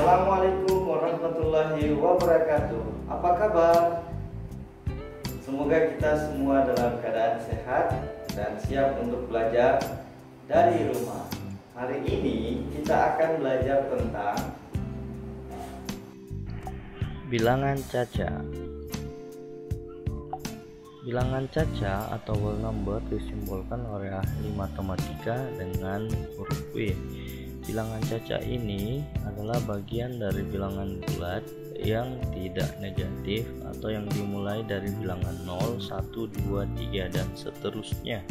Assalamualaikum warahmatullahi wabarakatuh. Apa kabar? Semoga kita semua dalam keadaan sehat dan siap untuk belajar dari rumah. Hari ini kita akan belajar tentang bilangan caca. Bilangan caca atau whole number disimbolkan oleh ahli matematika dengan huruf W. Bilangan caca ini adalah bagian dari bilangan bulat yang tidak negatif atau yang dimulai dari bilangan 0, 1, 2, 3 dan seterusnya.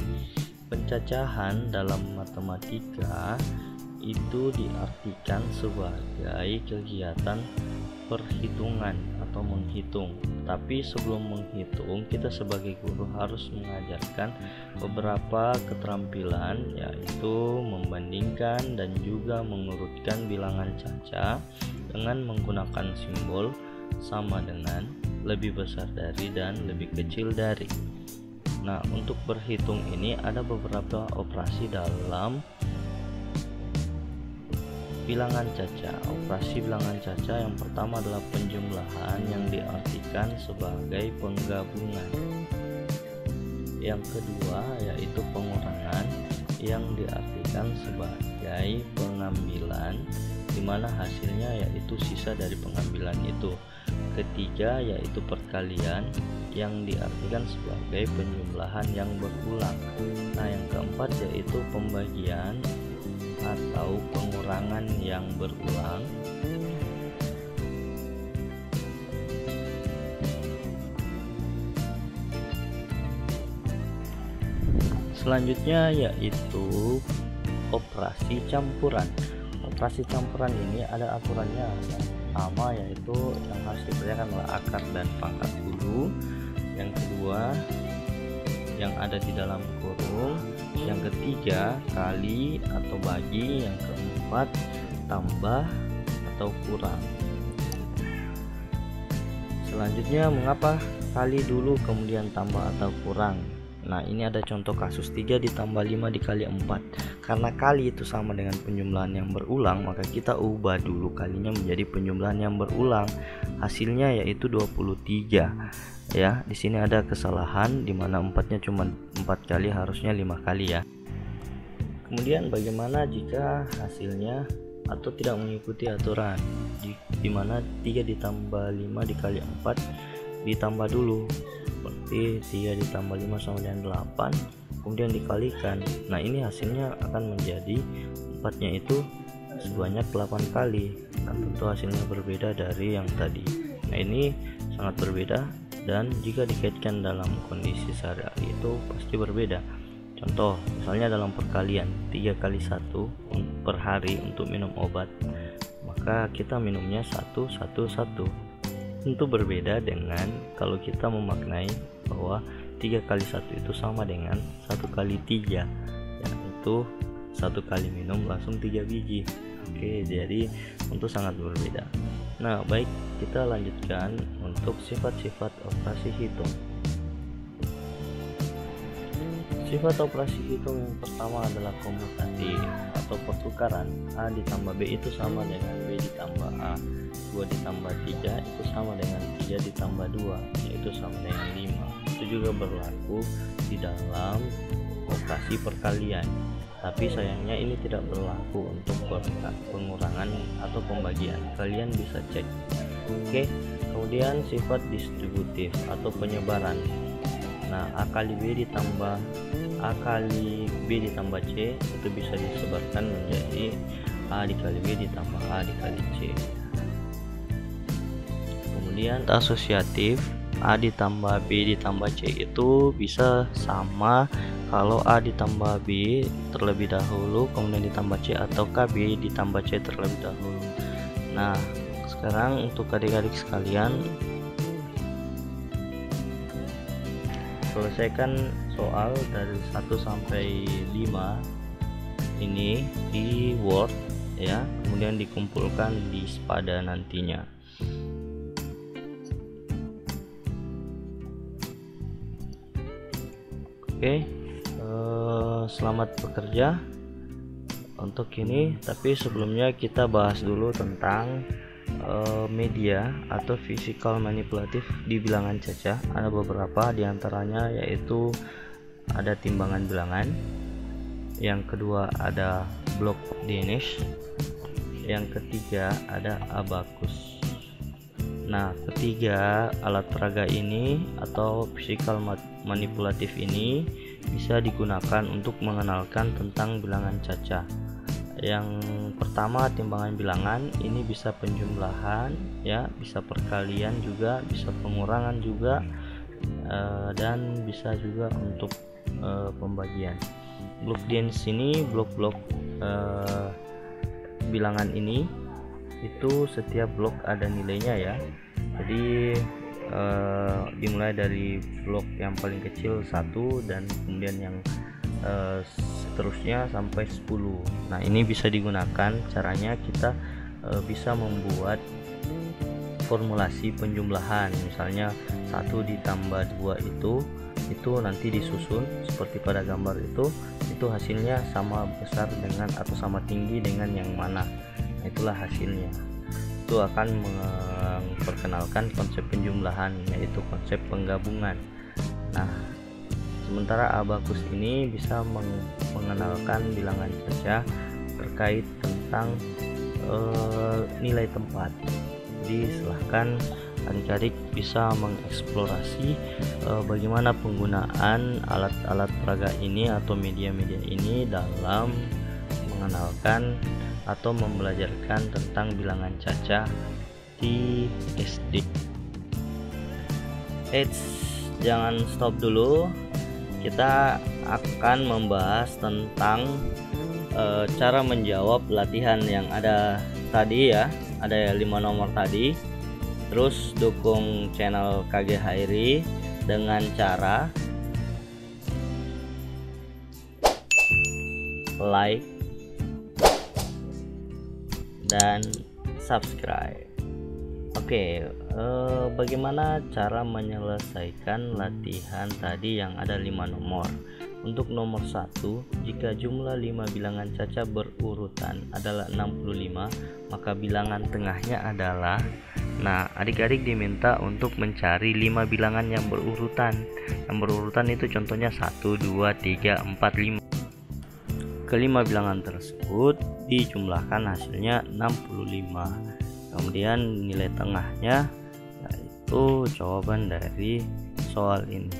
Pencacahan dalam matematika itu diartikan sebagai kegiatan perhitungan atau menghitung. Tapi sebelum menghitung, kita sebagai guru harus mengajarkan beberapa keterampilan, yaitu membandingkan dan juga mengurutkan bilangan caca dengan menggunakan simbol sama dengan, lebih besar dari, dan lebih kecil dari. Nah, untuk berhitung ini ada beberapa operasi dalam bilangan caca. Operasi bilangan caca yang pertama adalah penjumlahan yang diartikan sebagai penggabungan. Yang kedua yaitu pengurangan yang diartikan sebagai pengambilan, di mana hasilnya yaitu sisa dari pengambilan itu. Ketiga yaitu perkalian yang diartikan sebagai penjumlahan yang berulang. Nah, yang keempat yaitu pembagian atau pengurangan yang berulang. Selanjutnya yaitu operasi campuran. Operasi campuran ini ada aturannya yang pertama, yaitu yang harus diperhatikan adalah akar dan pangkat dulu. Yang kedua yang ada di dalam kurung, yang ketiga kali atau bagi, yang keempat tambah atau kurang. Selanjutnya mengapa kali dulu kemudian tambah atau kurang? Nah, ini ada contoh kasus 3 ditambah 5 dikali 4. Karena kali itu sama dengan penjumlahan yang berulang, maka kita ubah dulu kalinya menjadi penjumlahan yang berulang. Hasilnya yaitu 23. Ya, di sini ada kesalahan di mana 4-nya cuma 4 kali, harusnya 5 kali ya. Kemudian bagaimana jika hasilnya atau tidak mengikuti aturan, di mana 3 ditambah 5 dikali 4 ditambah dulu, seperti 3 ditambah 5 sama dengan 8, kemudian dikalikan. Nah, ini hasilnya akan menjadi 4-nya itu sebanyak 8 kali. Nah, tentu hasilnya berbeda dari yang tadi. Nah, ini sangat berbeda, dan jika dikaitkan dalam kondisi sehari-hari itu pasti berbeda. Contoh, misalnya dalam perkalian 3 kali 1 per hari untuk minum obat, maka kita minumnya 1, 1, 1. Tentu berbeda dengan kalau kita memaknai bahwa 3 kali 1 itu sama dengan 1 kali 3, yaitu 1 kali minum langsung 3 biji. Oke, jadi tentu sangat berbeda. Nah, baik, kita lanjutkan untuk sifat-sifat operasi hitung. Sifat operasi hitung yang pertama adalah komutatif atau pertukaran. A ditambah B itu sama dengan B ditambah A. 2 ditambah 3 itu sama dengan 3 ditambah 2, yaitu sama dengan 5. Itu juga berlaku di dalam operasi perkalian. Tapi sayangnya ini tidak berlaku untuk pengurangan atau pembagian. Kalian bisa cek. Oke, kemudian sifat distributif atau penyebaran. Nah, A kali B ditambah C itu bisa disebarkan menjadi A dikali B ditambah A dikali C. Kemudian asosiatif, A ditambah B ditambah C itu bisa sama kalau A ditambah B terlebih dahulu kemudian ditambah C, ataukah B ditambah C terlebih dahulu. Nah, sekarang untuk adik-adik sekalian, selesaikan soal dari 1 sampai 5 ini di Word ya, kemudian dikumpulkan di Spada nantinya. Oke, selamat bekerja. untuk ini. Tapi sebelumnya kita bahas dulu tentang media atau physical manipulatif di bilangan caca. Ada beberapa diantaranya, yaitu ada timbangan bilangan, yang kedua ada blok DNS, yang ketiga ada abakus. Nah, ketiga alat peraga ini atau physical manipulatif ini bisa digunakan untuk mengenalkan tentang bilangan caca. Yang pertama, timbangan bilangan ini bisa penjumlahan ya, bisa perkalian juga, bisa pengurangan juga, dan bisa juga untuk pembagian. Blok DNS ini blok-blok bilangan ini itu setiap blok ada nilainya ya. Jadi dimulai dari blok yang paling kecil 1 dan kemudian yang seterusnya sampai 10. Nah, ini bisa digunakan, caranya kita bisa membuat formulasi penjumlahan. Misalnya 1 ditambah 2 itu nanti disusun seperti pada gambar itu hasilnya sama besar dengan atau sama tinggi dengan yang mana. Nah, itulah hasilnya. Itu akan memperkenalkan konsep penjumlahan, yaitu konsep penggabungan. Nah, sementara abakus ini bisa mengenalkan bilangan caca terkait tentang nilai tempat. Jadi silahkan adik-adik bisa mengeksplorasi bagaimana penggunaan alat-alat peraga ini atau media-media ini dalam mengenalkan atau membelajarkan tentang bilangan caca di SD. Jangan stop dulu. Kita akan membahas tentang cara menjawab latihan yang ada tadi ya. Ada 5 nomor tadi. Terus dukung channel KG Hairi dengan cara like dan subscribe. Oke, bagaimana cara menyelesaikan latihan tadi yang ada 5 nomor? Untuk nomor 1, jika jumlah 5 bilangan caca berurutan adalah 65, maka bilangan tengahnya adalah, nah, adik-adik diminta untuk mencari 5 bilangan yang berurutan. Yang berurutan itu contohnya 1, 2, 3, 4, 5. Kelima bilangan tersebut dijumlahkan, hasilnya 65. Kemudian nilai tengahnya yaitu jawaban dari soal ini.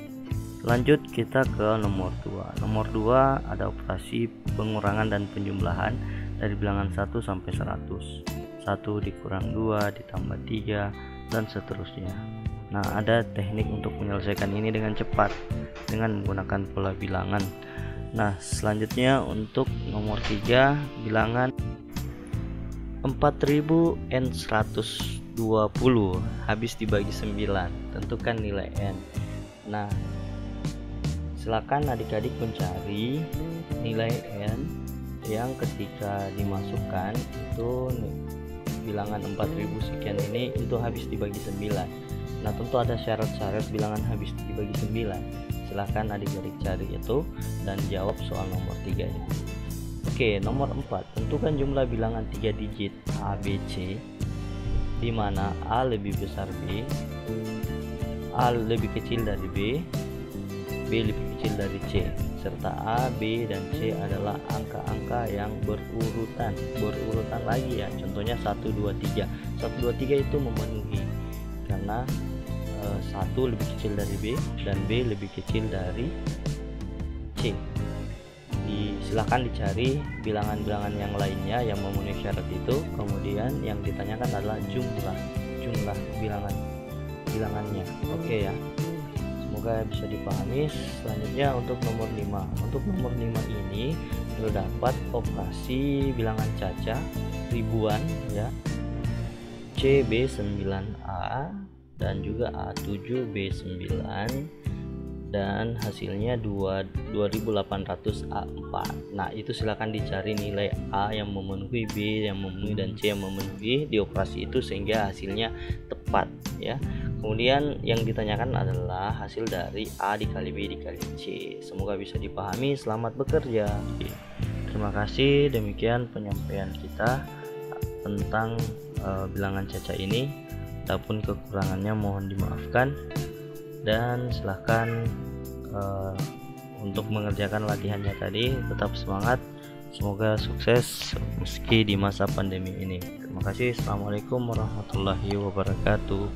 Lanjut kita ke nomor 2. Nomor 2 ada operasi pengurangan dan penjumlahan dari bilangan 1 sampai 100. 1 dikurang 2 ditambah 3 dan seterusnya. Nah, ada teknik untuk menyelesaikan ini dengan cepat dengan menggunakan pola bilangan. Nah, selanjutnya untuk nomor 3, bilangan 4000n120 habis dibagi 9, tentukan nilai n. Nah, silakan adik-adik mencari nilai n yang ketika dimasukkan itu bilangan 4000 sekian ini itu habis dibagi 9. Nah, tentu ada syarat-syarat bilangan habis dibagi 9. Silahkan adik-adik cari itu dan jawab soal nomor 3 ini. Oke, nomor 4, tentukan jumlah bilangan 3 digit A, B, C di mana A lebih besar B, A lebih kecil dari B, B lebih kecil dari C, serta A, B, dan C adalah angka-angka yang berurutan lagi ya. Contohnya 1, 2, 3. 1, 2, 3 itu memenuhi karena 1 lebih kecil dari B dan B lebih kecil dari C. Silahkan dicari bilangan-bilangan yang lainnya yang memenuhi syarat itu. Kemudian yang ditanyakan adalah jumlah bilangannya. Oke ya, semoga bisa dipahami. Selanjutnya untuk nomor 5. Untuk nomor 5 ini terdapat operasi bilangan caca ribuan ya, CB9A dan juga A7B9, dan hasilnya 2800A4. Nah, itu silakan dicari nilai A yang memenuhi, B yang memenuhi, dan C yang memenuhi di operasi itu sehingga hasilnya tepat ya. Kemudian yang ditanyakan adalah hasil dari A dikali B dikali C. Semoga bisa dipahami. Selamat bekerja. Terima kasih, demikian penyampaian kita tentang bilangan caca ini. Adapun kekurangannya mohon dimaafkan, dan silahkan untuk mengerjakan latihannya tadi. Tetap semangat, semoga sukses meski di masa pandemi ini. Terima kasih. Assalamualaikum warahmatullahi wabarakatuh.